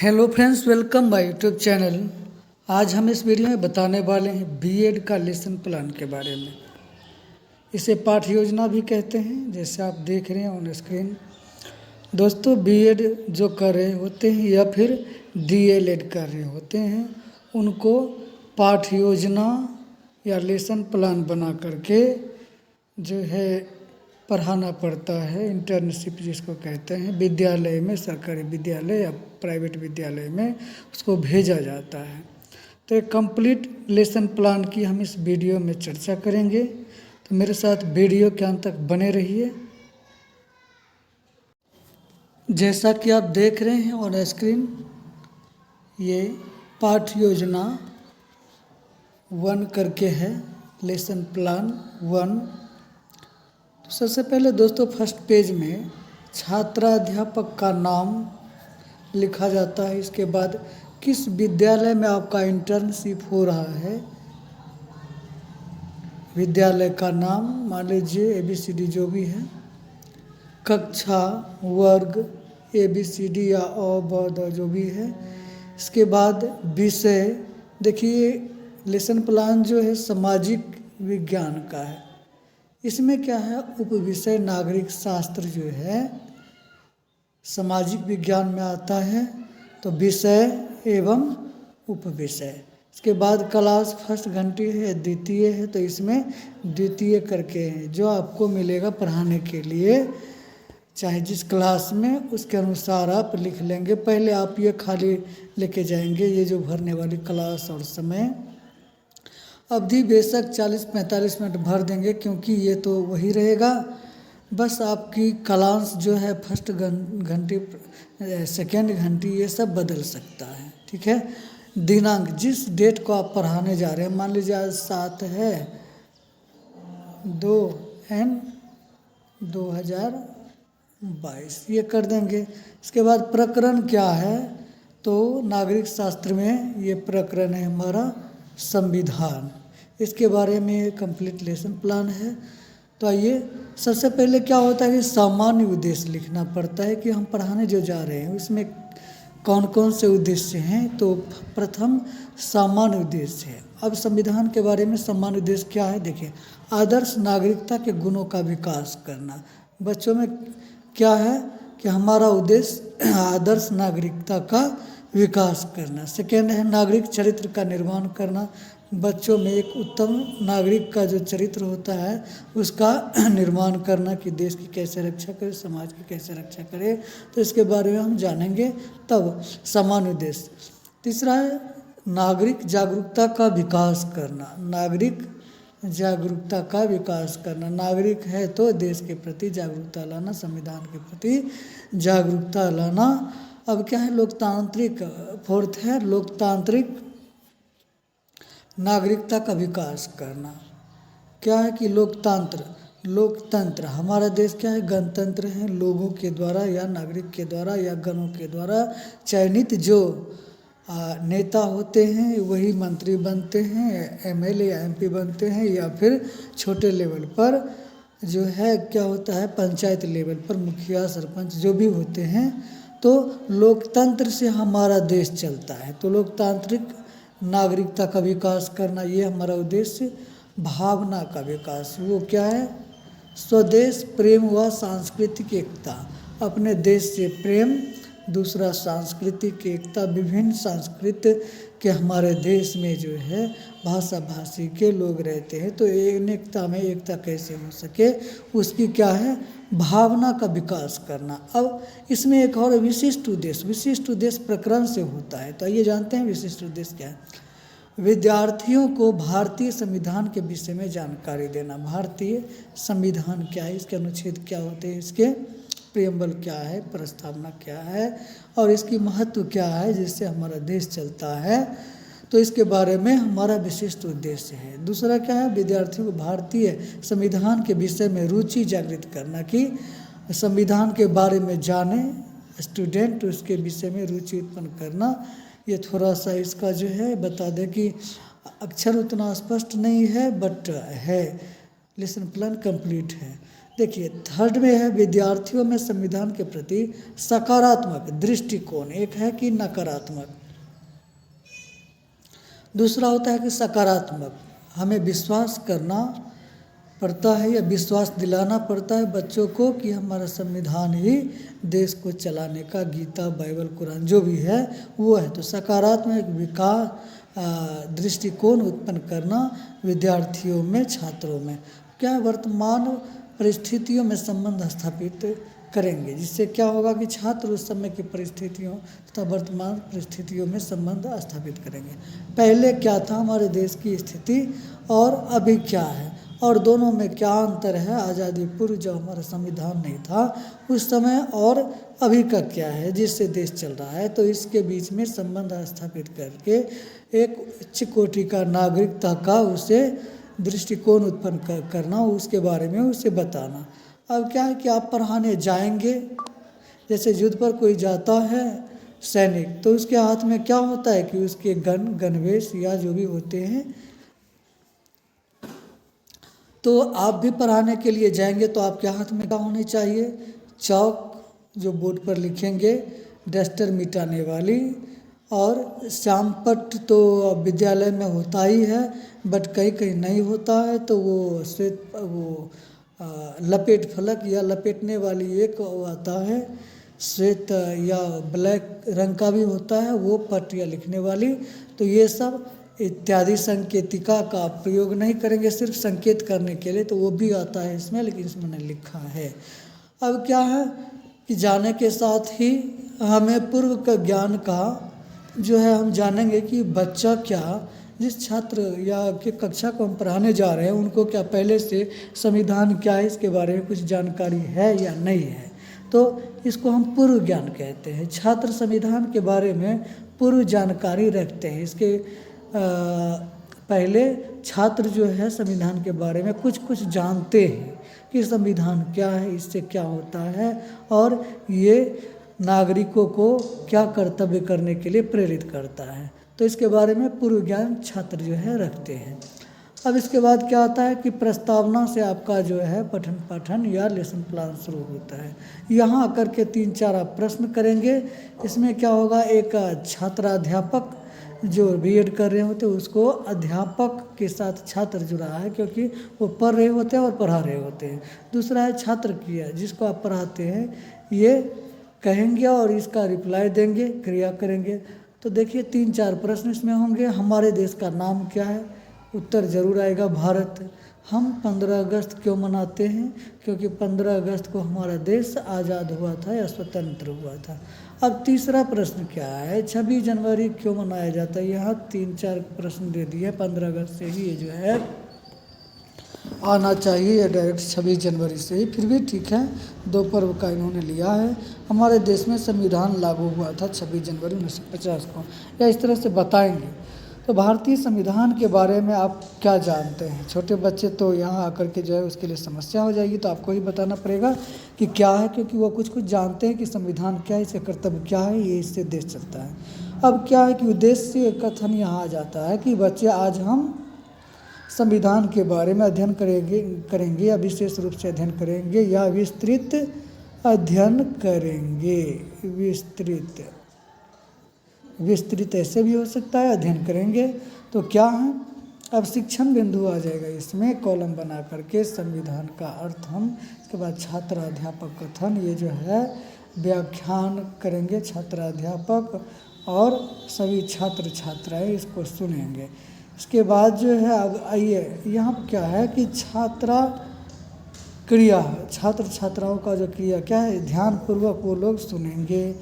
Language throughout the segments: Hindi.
Hello friends, welcome my YouTube channel. आज हम इस वीडियो में बताने वाले हैं बीएड का लेसन प्लान के बारे में। इसे पाठ योजना भी कहते हैं, जैसे आप देख रहे हैं ऑन स्क्रीन। दोस्तों, बीएड जो कर रहे होते हैं या फिर डीएलएड कर रहे होते हैं, उनको पाठ योजना या लेसन प्लान बना करके जो है पढ़ाना पड़ता है। इंटर्नशिप जिसको कहते हैं, विद्यालय में, सरकारी विद्यालय या प्राइवेट विद्यालय में उसको भेजा जाता है। तो एक कंप्लीट लेसन प्लान की हम इस वीडियो में चर्चा करेंगे, तो मेरे साथ वीडियो के अंत तक बने रहिए। जैसा कि आप देख रहे हैं ऑन स्क्रीन, ये पाठ योजना 1 करके है, लेसन प्लान 1। तो सबसे पहले दोस्तों फर्स्ट पेज में छात्राध्यापक का नाम लिखा जाता है। इसके बाद किस विद्यालय में आपका इंटर्नशिप हो रहा है, विद्यालय का नाम, मान लीजिए ABCD जो भी है, कक्षा, वर्ग, ABCD या अ ब द जो भी है। इसके बाद विषय, देखिए लेसन प्लान जो है सामाजिक विज्ञान का है। इसमें क्या है, उप विषय नागरिक शास्त्र जो है सामाजिक विज्ञान में आता है, तो विषय एवं उप विषय। इसके बाद क्लास फर्स्ट घंटी है, द्वितीय है, तो इसमें द्वितीय करके है जो आपको मिलेगा पढ़ाने के लिए, चाहे जिस क्लास में, उसके अनुसार आप लिख लेंगे। पहले आप ये खाली लेके जाएंगे, ये जो भरने वाली क्लास और समय। अवधि बेशक 40-45 मिनट भर देंगे, क्योंकि ये तो वही रहेगा। बस आपकी क्लास जो है फर्स्ट घंटी, सेकेंड घंटी, ये सब बदल सकता है, ठीक है। दिनांक, जिस डेट को आप पढ़ाने जा रहे हैं, मान लीजिए आज 7 है 2/N/2022, ये कर देंगे। इसके बाद प्रकरण क्या है, तो नागरिक शास्त्र में ये प्रकरण है हमारा संविधान। इसके बारे में कंप्लीट लेसन प्लान है। तो आइए, सबसे पहले क्या होता है कि सामान्य उद्देश्य लिखना पड़ता है कि हम पढ़ाने जो जा रहे हैं उसमें कौन कौन से उद्देश्य हैं। तो प्रथम सामान्य उद्देश्य है। अब संविधान के बारे में सामान्य उद्देश्य क्या है, देखिए, आदर्श नागरिकता के गुणों का विकास करना। बच्चों में क्या है कि हमारा उद्देश्य आदर्श नागरिकता का विकास करना। सेकेंड है नागरिक चरित्र का निर्माण करना। बच्चों में एक उत्तम नागरिक का जो चरित्र होता है उसका निर्माण करना, कि देश की कैसे रक्षा करे, समाज की कैसे रक्षा करे, तो इसके बारे में हम जानेंगे। तब सामान्य उद्देश्य। तीसरा है नागरिक जागरूकता का विकास करना। नागरिक जागरूकता का विकास करना, नागरिक है तो देश के प्रति जागरूकता लाना, संविधान के प्रति जागरूकता लाना। अब क्या है, लोकतांत्रिक, फोर्थ है लोकतांत्रिक नागरिकता का विकास करना। क्या है कि लोकतंत्र, हमारा देश क्या है, गणतंत्र है। लोगों के द्वारा या नागरिक के द्वारा या गणों के द्वारा चयनित जो नेता होते हैं वही मंत्री बनते हैं, MLA या MP बनते हैं, या फिर छोटे लेवल पर जो है क्या होता है, पंचायत लेवल पर मुखिया, सरपंच जो भी होते हैं। तो लोकतंत्र से हमारा देश चलता है। तो लोकतांत्रिक नागरिकता का विकास करना, ये हमारा उद्देश्य। भावना का विकास, वो क्या है, स्वदेश प्रेम व सांस्कृतिक एकता, अपने देश से प्रेम। दूसरा सांस्कृतिक एकता, विभिन्न संस्कृति के हमारे देश में जो है भाषा भाषी के लोग रहते हैं, तो अनेकता में एकता कैसे हो सके, उसकी क्या है, भावना का विकास करना। अब इसमें एक और विशिष्ट उद्देश्य प्रकरण से होता है। तो आइए जानते हैं विशिष्ट उद्देश्य क्या है। विद्यार्थियों को भारतीय संविधान के विषय में जानकारी देना। भारतीय संविधान क्या है, इसके अनुच्छेद क्या होते हैं, इसके प्रियम्बल क्या है, प्रस्तावना क्या है, और इसकी महत्व क्या है, जिससे हमारा देश चलता है, तो इसके बारे में हमारा विशिष्ट उद्देश्य है। दूसरा क्या है, विद्यार्थियों को भारतीय संविधान के विषय में रुचि जागृत करना, कि संविधान के बारे में जाने स्टूडेंट, उसके विषय में रुचि उत्पन्न करना। ये थोड़ा सा इसका जो है बता दें कि अक्षर उतना स्पष्ट नहीं है, बट है, लेसन प्लान कंप्लीट है। देखिए थर्ड में है विद्यार्थियों में संविधान के प्रति सकारात्मक दृष्टिकोण। एक है कि नकारात्मक, दूसरा होता है कि सकारात्मक। हमें विश्वास करना पड़ता है या विश्वास दिलाना पड़ता है बच्चों को कि हमारा संविधान ही देश को चलाने का, गीता बाइबल कुरान जो भी है वो है। तो सकारात्मक विकास दृष्टिकोण उत्पन्न करना विद्यार्थियों में, छात्रों में क्या है, वर्तमान परिस्थितियों में संबंध स्थापित करेंगे, जिससे क्या होगा कि छात्र उस समय की परिस्थितियों तथा वर्तमान परिस्थितियों में संबंध स्थापित करेंगे। पहले क्या था हमारे देश की स्थिति और अभी क्या है, और दोनों में क्या अंतर है। आज़ादी पूर्व जब हमारा संविधान नहीं था उस समय और अभी का क्या है जिससे देश चल रहा है, तो इसके बीच में संबंध स्थापित करके एक उच्च कोटि का नागरिकता का उसे दृष्टिकोण उत्पन्न करना, उसके बारे में उसे बताना। अब क्या है कि आप पढ़ाने जाएंगे, जैसे युद्ध पर कोई जाता है सैनिक, तो उसके हाथ में क्या होता है कि उसके गणवेश या जो भी होते हैं, तो आप भी पढ़ाने के लिए जाएंगे तो आपके हाथ में क्या होनी चाहिए, चौक जो बोर्ड पर लिखेंगे, डस्टर मिटाने वाली, और श्यामपट्ट तो विद्यालय में होता ही है, बट कहीं कहीं नहीं होता है, तो वो श्वेत वो लपेट फलक या लपेटने वाली एक आता है, श्वेत या ब्लैक रंग का भी होता है वो पट्ट या लिखने वाली। तो ये सब इत्यादि संकेतिका का प्रयोग नहीं करेंगे सिर्फ संकेत करने के लिए, तो वो भी आता है इसमें, लेकिन इसमें नहीं लिखा है। अब क्या है कि जाने के साथ ही हमें पूर्व का ज्ञान का जो है हम जानेंगे कि बच्चा क्या, जिस छात्र या के कक्षा को हम पढ़ाने जा रहे हैं उनको क्या पहले से संविधान क्या है इसके बारे में कुछ जानकारी है या नहीं है, तो इसको हम पूर्व ज्ञान कहते हैं। छात्र संविधान के बारे में पूर्व जानकारी रखते हैं। इसके पहले छात्र जो है संविधान के बारे में कुछ कुछ जानते हैं कि संविधान क्या है, इससे क्या होता है, और ये नागरिकों को क्या कर्तव्य करने के लिए प्रेरित करता है। तो इसके बारे में पूर्व ज्ञान छात्र जो है रखते हैं। अब इसके बाद क्या आता है कि प्रस्तावना से आपका जो है पठन पाठन या लेसन प्लान शुरू होता है। यहाँ आकर के 3-4 आप प्रश्न करेंगे। इसमें क्या होगा, एक छात्राध्यापक जो बीएड कर रहे होते हैं उसको अध्यापक के साथ छात्र जुड़ा है, क्योंकि वो पढ़ रहे होते हैं और पढ़ा रहे होते हैं। दूसरा है छात्र क्रिया, जिसको आप पढ़ाते हैं ये कहेंगे और इसका रिप्लाई देंगे, क्रिया करेंगे। तो देखिए 3-4 प्रश्न इसमें होंगे। हमारे देश का नाम क्या है, उत्तर जरूर आएगा भारत। हम 15 अगस्त क्यों मनाते हैं, क्योंकि 15 अगस्त को हमारा देश आज़ाद हुआ था या स्वतंत्र हुआ था। अब तीसरा प्रश्न क्या है, 26 जनवरी क्यों मनाया जाता है। यहाँ 3-4 प्रश्न दे दिए। 15 अगस्त से ही ये जो है आना चाहिए या डायरेक्ट 26 जनवरी से ही, फिर भी ठीक है, 2 पर्व का इन्होंने लिया है। हमारे देश में संविधान लागू हुआ था 26 जनवरी 1950 को, या इस तरह से बताएंगे। तो भारतीय संविधान के बारे में आप क्या जानते हैं। छोटे बच्चे तो यहाँ आकर के जो है उसके लिए समस्या हो जाएगी, तो आपको ही बताना पड़ेगा कि क्या है, क्योंकि वो कुछ कुछ जानते हैं कि संविधान क्या है, इससे कर्तव्य क्या है, ये इससे देश चलता है। अब क्या है कि उद्देश्य कथन यहाँ आ जाता है कि बच्चे आज हम संविधान के बारे में अध्ययन करेंगे या विशेष रूप से अध्ययन करेंगे या विस्तृत अध्ययन करेंगे। विस्तृत ऐसे भी हो सकता है, अध्ययन करेंगे। तो क्या है, अब शिक्षण बिंदु आ जाएगा इसमें कॉलम बना करके संविधान का अर्थ हम, इसके बाद छात्राध्यापक कथन, ये जो है व्याख्यान करेंगे छात्राध्यापक और सभी छात्र छात्राएं इसको सुनेंगे। इसके बाद जो है अब आइए यहाँ क्या है कि छात्रा क्रिया, छात्र छात्राओं का जो क्रिया क्या है, ध्यानपूर्वक वो लोग सुनेंगे।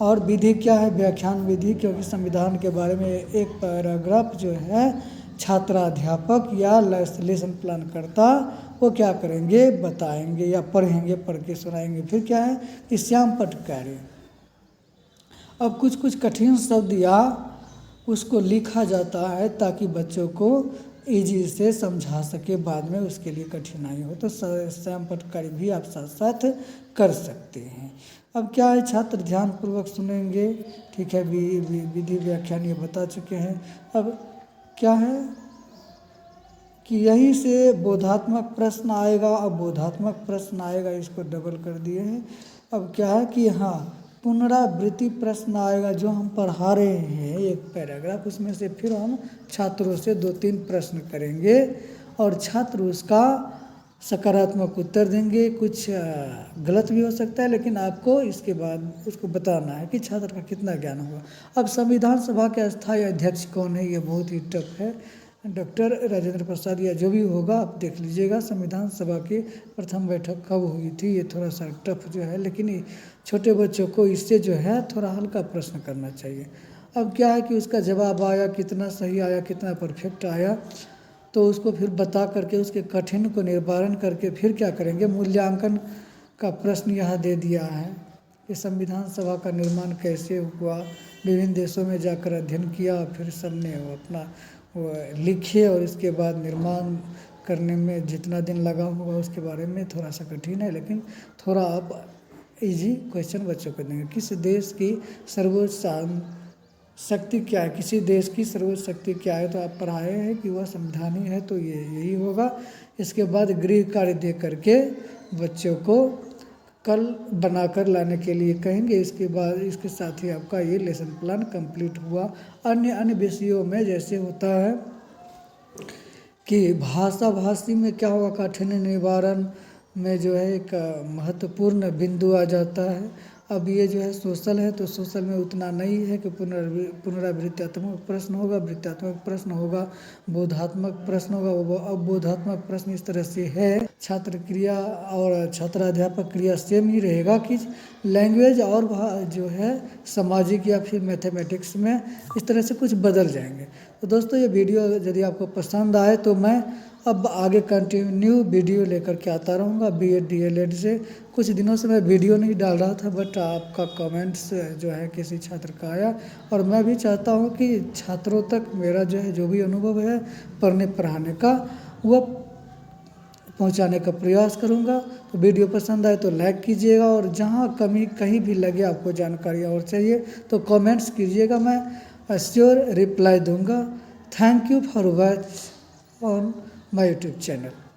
और विधि क्या है, व्याख्यान विधि, क्योंकि संविधान के बारे में एक पैराग्राफ जो है छात्राध्यापक या लेसन प्लान करता वो क्या करेंगे, बताएंगे या पढ़ेंगे, पढ़ के सुनाएंगे। फिर क्या है कि श्यामपट्ट कार्य, अब कुछ कुछ कठिन शब्द या उसको लिखा जाता है ताकि बच्चों को इजी से समझा सके, बाद में उसके लिए कठिनाई हो, तो श्यामपट्ट कार्य भी आप साथ साथ कर सकते हैं। अब क्या है, छात्र ध्यानपूर्वक सुनेंगे, ठीक है, विधि व्याख्यान ये बता चुके हैं। अब क्या है कि यहीं से बोधात्मक प्रश्न आएगा। अब बोधात्मक प्रश्न आएगा, इसको डबल कर दिए हैं। अब क्या है कि हाँ, पुनरावृत्ति प्रश्न आएगा जो हम पढ़ा रहे हैं एक पैराग्राफ, उसमें से फिर हम छात्रों से 2-3 प्रश्न करेंगे और छात्र उसका सकारात्मक उत्तर देंगे। कुछ गलत भी हो सकता है, लेकिन आपको इसके बाद उसको बताना है कि छात्र का कितना ज्ञान हुआ। अब संविधान सभा के अस्थायी अध्यक्ष कौन है, ये बहुत ही टफ है। डॉक्टर राजेंद्र प्रसाद या जो भी होगा आप देख लीजिएगा। संविधान सभा की प्रथम बैठक कब हुई थी, ये थोड़ा सा टफ जो है, लेकिन ये छोटे बच्चों को इससे जो है थोड़ा हल्का प्रश्न करना चाहिए। अब क्या है कि उसका जवाब आया, कितना सही आया, कितना परफेक्ट आया, तो उसको फिर बता करके उसके कठिन को निवारण करके फिर क्या करेंगे, मूल्यांकन का प्रश्न यहाँ दे दिया है कि संविधान सभा का निर्माण कैसे हुआ, विभिन्न देशों में जाकर अध्ययन किया, फिर सबने वो अपना वो लिखे और इसके बाद निर्माण करने में जितना दिन लगा होगा उसके बारे में थोड़ा सा कठिन है, लेकिन थोड़ा आप इजी क्वेश्चन बच्चों को देंगे। किस देश की सर्वोच्च शक्ति क्या है, किसी देश की सर्वोच्च शक्ति क्या है, तो आप पढ़ाए हैं कि वह संविधान ही है, तो ये यही होगा। इसके बाद गृह कार्य दे करके बच्चों को कल बनाकर लाने के लिए कहेंगे। इसके बाद इसके साथ ही आपका ये लेसन प्लान कंप्लीट हुआ। अन्य विषयों में जैसे होता है कि भाषा भाषी में क्या होगा, काठिन्य निवारण में जो है एक महत्वपूर्ण बिंदु आ जाता है। अब ये जो है सोशल है, तो सोशल में उतना नहीं है कि पुनरावृत्त्यात्मक प्रश्न होगा, वृत्त्यात्मक प्रश्न होगा, बोधात्मक प्रश्न होगा। अब बोधात्मक प्रश्न इस तरह से है, छात्र क्रिया और छात्राध्यापक क्रिया सेम ही रहेगा कि लैंग्वेज और जो है सामाजिक या फिर मैथमेटिक्स में इस तरह से कुछ बदल जाएंगे। तो दोस्तों, ये वीडियो यदि आपको पसंद आए तो मैं अब आगे कंटिन्यू वीडियो लेकर के आता रहूँगा। बीएड डीएलएड से कुछ दिनों से मैं वीडियो नहीं डाल रहा था, बट आपका कमेंट्स जो है किसी छात्र का आया, और मैं भी चाहता हूँ कि छात्रों तक मेरा जो भी अनुभव है पढ़ने पढ़ाने का, वो पहुंचाने का प्रयास करूंगा। तो वीडियो पसंद आए तो लाइक कीजिएगा, और जहां कमी कहीं भी लगे आपको जानकारी और चाहिए तो कमेंट्स कीजिएगा, मैं श्योर रिप्लाई दूंगा। Thank you for watch on my YouTube channel.